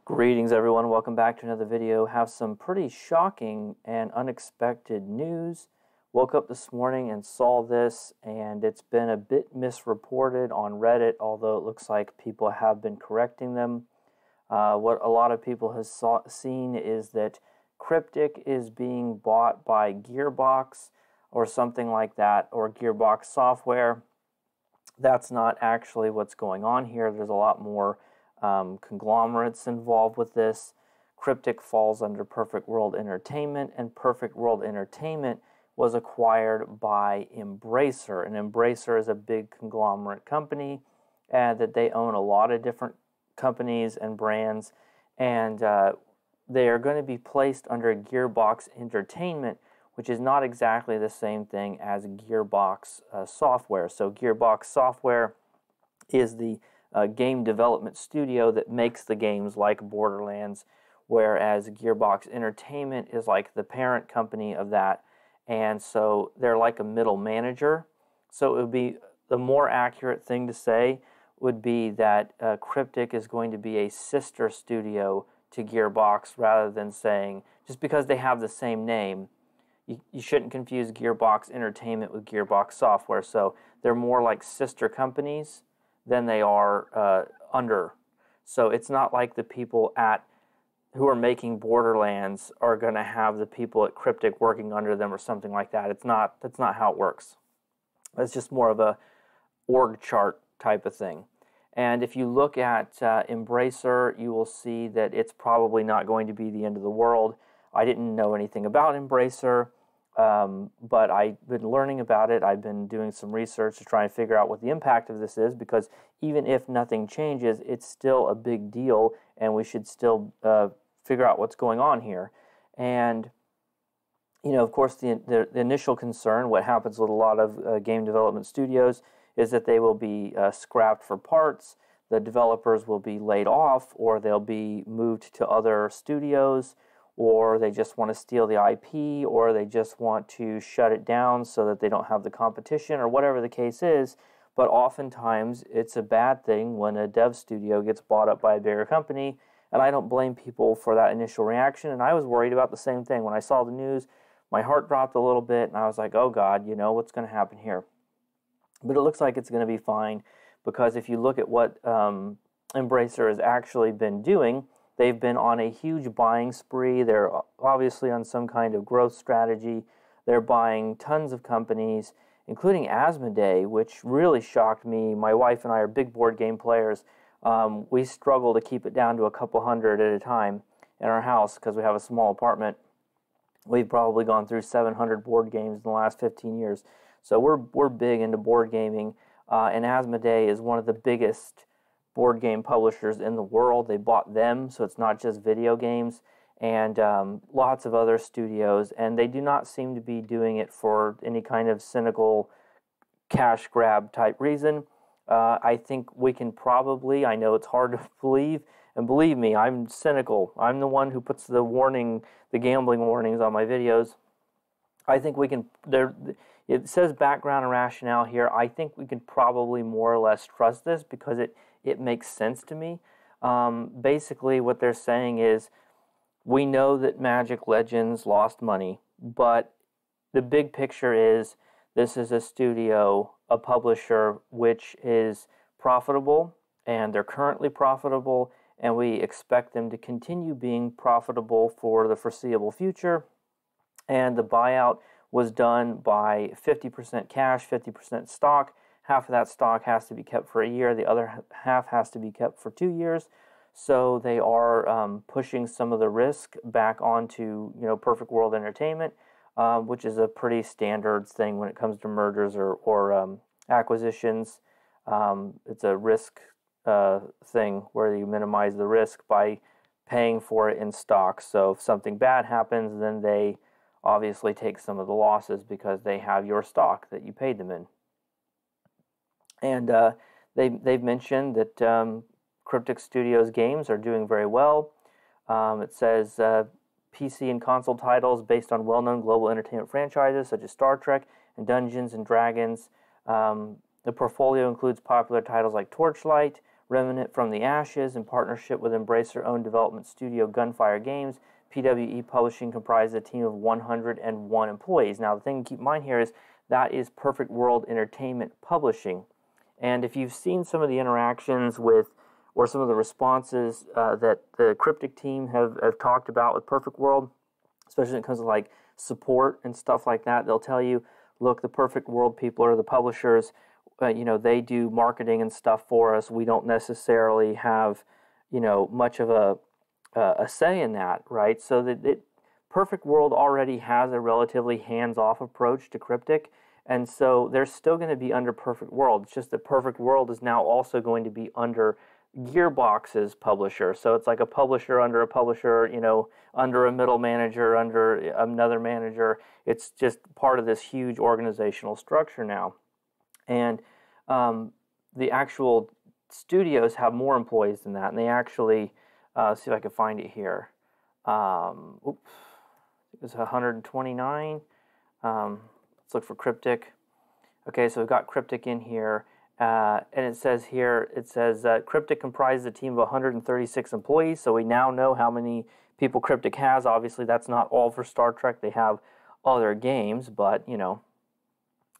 Greetings everyone, welcome back to another video. Have some pretty shocking and unexpected news. Woke up this morning and saw this, and it's been a bit misreported on Reddit, although it looks like people have been correcting them. What a lot of people have seen is that Cryptic is being bought by Gearbox or something like that, or Gearbox Software. That's not actually what's going on here. There's a lot more conglomerates involved with this. Cryptic falls under Perfect World Entertainment, and Perfect World Entertainment was acquired by Embracer, and Embracer is a big conglomerate company that they own a lot of different companies and brands, and they are going to be placed under Gearbox Entertainment, which is not exactly the same thing as Gearbox Software. So Gearbox Software is the game development studio that makes the games like Borderlands, whereas Gearbox Entertainment is like the parent company of that, and so they're like a middle manager. So it would be, the more accurate thing to say would be that Cryptic is going to be a sister studio to Gearbox, rather than saying, just because they have the same name, you shouldn't confuse Gearbox Entertainment with Gearbox Software. So they're more like sister companies than they are under. So it's not like the people who are making Borderlands are going to have the people at Cryptic working under them or something like that. That's not how it works. It's just more of a org chart type of thing. And if you look at Embracer, you will see that it's probably not going to be the end of the world. I didn't know anything about Embracer, but I've been learning about it. I've been doing some research to try and figure out what the impact of this is, because even if nothing changes, it's still a big deal, and we should still figure out what's going on here. And, you know, of course, the initial concern, what happens with a lot of game development studios, is that they will be scrapped for parts, the developers will be laid off, or they'll be moved to other studios, or they just want to steal the IP, or they just want to shut it down so that they don't have the competition, or whatever the case is. But oftentimes, it's a bad thing when a dev studio gets bought up by a bigger company, and I don't blame people for that initial reaction, and I was worried about the same thing. When I saw the news, my heart dropped a little bit, and I was like, oh God, you know, what's going to happen here? But it looks like it's going to be fine, because if you look at what Embracer has actually been doing, they've been on a huge buying spree. They're obviously on some kind of growth strategy. They're buying tons of companies, including Asmodee, which really shocked me. My wife and I are big board game players. We struggle to keep it down to a couple hundred at a time in our house because we have a small apartment. We've probably gone through 700 board games in the last 15 years. So we're big into board gaming, and Asmodee is one of the biggest board game publishers in the world. They bought them, so it's not just video games, and lots of other studios, and they do not seem to be doing it for any kind of cynical cash grab type reason. I think we can probably, I know it's hard to believe, and believe me, I'm cynical. I'm the one who puts the gambling warnings on my videos. I think we can, it says background and rationale here. I think we can probably more or less trust this, because it makes sense to me. Basically, what they're saying is, we know that Magic Legends lost money, but the big picture is, this is a studio, a publisher, which is profitable, and they're currently profitable, and we expect them to continue being profitable for the foreseeable future. And the buyout was done by 50% cash, 50% stock. Half of that stock has to be kept for a year. The other half has to be kept for 2 years. So they are pushing some of the risk back onto, you know, Perfect World Entertainment, which is a pretty standard thing when it comes to mergers or acquisitions. It's a risk thing where you minimize the risk by paying for it in stock. So if something bad happens, then they obviously take some of the losses because they have your stock that you paid them in. And they've mentioned that Cryptic Studios games are doing very well. It says PC and console titles based on well-known global entertainment franchises such as Star Trek and Dungeons and Dragons. The portfolio includes popular titles like Torchlight, Remnant from the Ashes, in partnership with Embracer-owned development studio Gunfire Games, PWE Publishing comprised a team of 101 employees. Now, the thing to keep in mind here is that is Perfect World Entertainment Publishing. And if you've seen some of the interactions with, or some of the responses that the Cryptic team have talked about with Perfect World, especially when it comes to like support and stuff like that, they'll tell you, look, the Perfect World people are the publishers. They do marketing and stuff for us. We don't necessarily have, much of a say in that, right? So that Perfect World already has a relatively hands-off approach to Cryptic, and so they're still going to be under Perfect World. It's just that Perfect World is now also going to be under Gearbox's publisher. So it's like a publisher, under a middle manager, under another manager. It's just part of this huge organizational structure now. And the actual studios have more employees than that, and they actually, see if I can find it here. It's 129. Let's look for Cryptic. Okay, so we've got Cryptic in here, and it says Cryptic comprises a team of 136 employees, so we now know how many people Cryptic has. Obviously, that's not all for Star Trek. They have other games, but,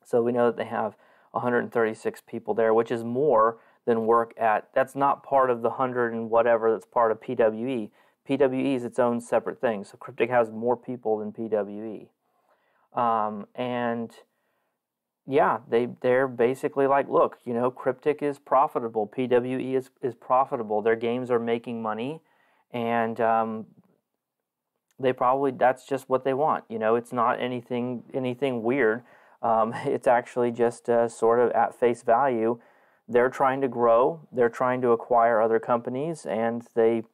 so we know that they have 136 people there, which is more than work at, that's not part of the 100 and whatever that's part of PWE. PWE is its own separate thing, so Cryptic has more people than PWE. And yeah, they're basically like, look, Cryptic is profitable, PWE is profitable, their games are making money, and that's just what they want. It's not anything weird. It's actually just sort of at face value. They're trying to grow. They're trying to acquire other companies, and they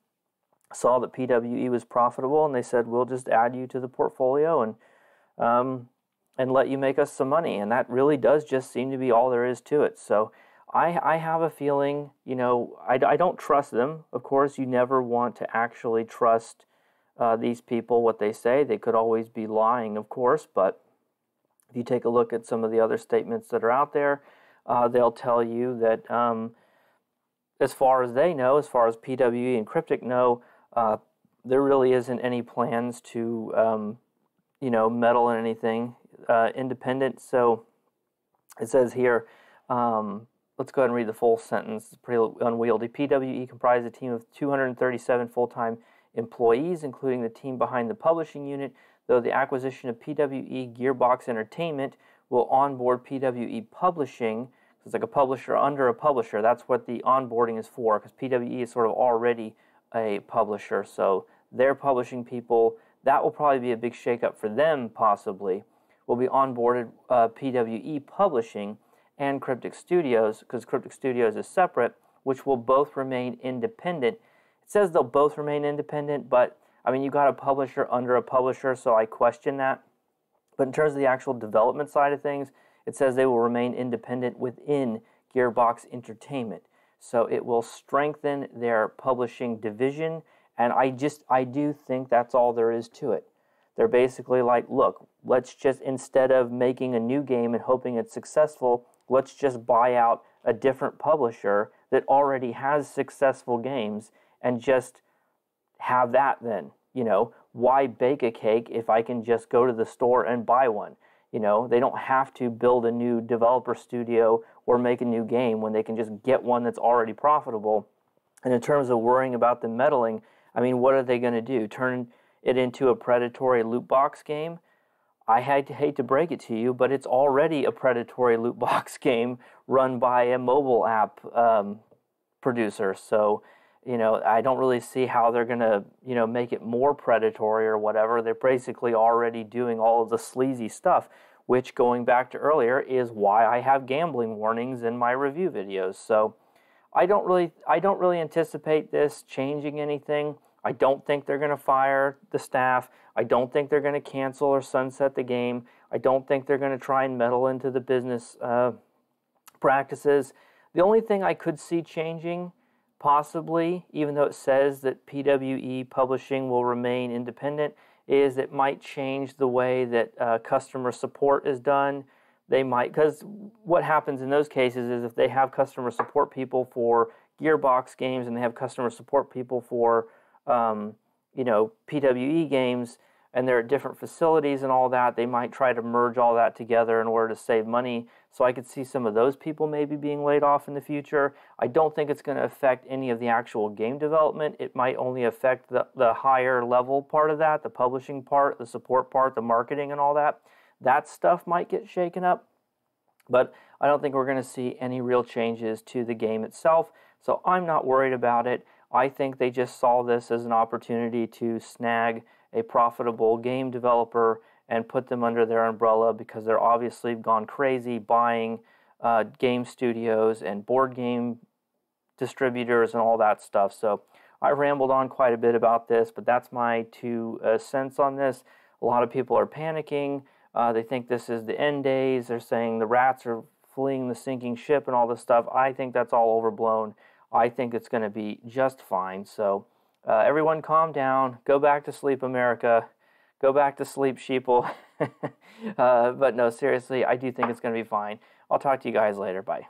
saw that PWE was profitable, and they said, we'll just add you to the portfolio and let you make us some money. And that really does just seem to be all there is to it. So I have a feeling, I don't trust them. Of course, you never want to actually trust these people, what they say. They could always be lying, of course, but if you take a look at some of the other statements that are out there, they'll tell you that as far as they know, as far as PWE and Cryptic know, there really isn't any plans to, meddle in anything independent. So it says here, let's go ahead and read the full sentence. It's pretty unwieldy. PWE comprised a team of 237 full-time employees, including the team behind the publishing unit, though the acquisition of PWE Gearbox Entertainment will onboard PWE Publishing. It's like a publisher under a publisher. That's what the onboarding is for, because PWE is sort of already a publisher. So their publishing people, that will probably be a big shakeup for them, possibly, will be onboarded PWE Publishing and Cryptic Studios, because Cryptic Studios is separate, which will both remain independent. It says they'll both remain independent, but you got a publisher under a publisher, so I question that. But in terms of the actual development side of things, it says they will remain independent within Gearbox Entertainment. So it will strengthen their publishing division, and I do think that's all there is to it. They're basically like, look, let's just, instead of making a new game and hoping it's successful, let's just buy out a different publisher that already has successful games and just have that then. Why bake a cake if I can just go to the store and buy one? They don't have to build a new developer studio or make a new game when they can just get one that's already profitable. And in terms of worrying about the meddling, what are they going to do? Turn it into a predatory loot box game? I hate to break it to you, but it's already a predatory loot box game run by a mobile app producer. So, I don't really see how they're going to, make it more predatory or whatever. They're basically already doing all of the sleazy stuff, which, going back to earlier, is why I have gambling warnings in my review videos. So I don't really anticipate this changing anything. I don't think they're going to fire the staff. I don't think they're going to cancel or sunset the game. I don't think they're going to try and meddle into the business practices. The only thing I could see changing, possibly, even though it says that PWE Publishing will remain independent, is it might change the way that customer support is done. They might, because what happens in those cases is if they have customer support people for Gearbox games and they have customer support people for, PWE games, and they're at different facilities and all that, they might try to merge all that together in order to save money. So I could see some of those people maybe being laid off in the future. I don't think it's going to affect any of the actual game development. It might only affect the higher level part of that, the publishing part, the support part, the marketing and all that. That stuff might get shaken up. But I don't think we're going to see any real changes to the game itself. So I'm not worried about it. I think they just saw this as an opportunity to snag a profitable game developer and put them under their umbrella, because they're obviously gone crazy buying game studios and board game distributors and all that stuff. So I rambled on quite a bit about this, but that's my 2 cents on this. A lot of people are panicking. They think this is the end days. They're saying the rats are fleeing the sinking ship and all this stuff. I think that's all overblown. I think it's going to be just fine. So everyone calm down. Go back to sleep, America. Go back to sleep, sheeple. But no, seriously, I do think it's going to be fine. I'll talk to you guys later. Bye.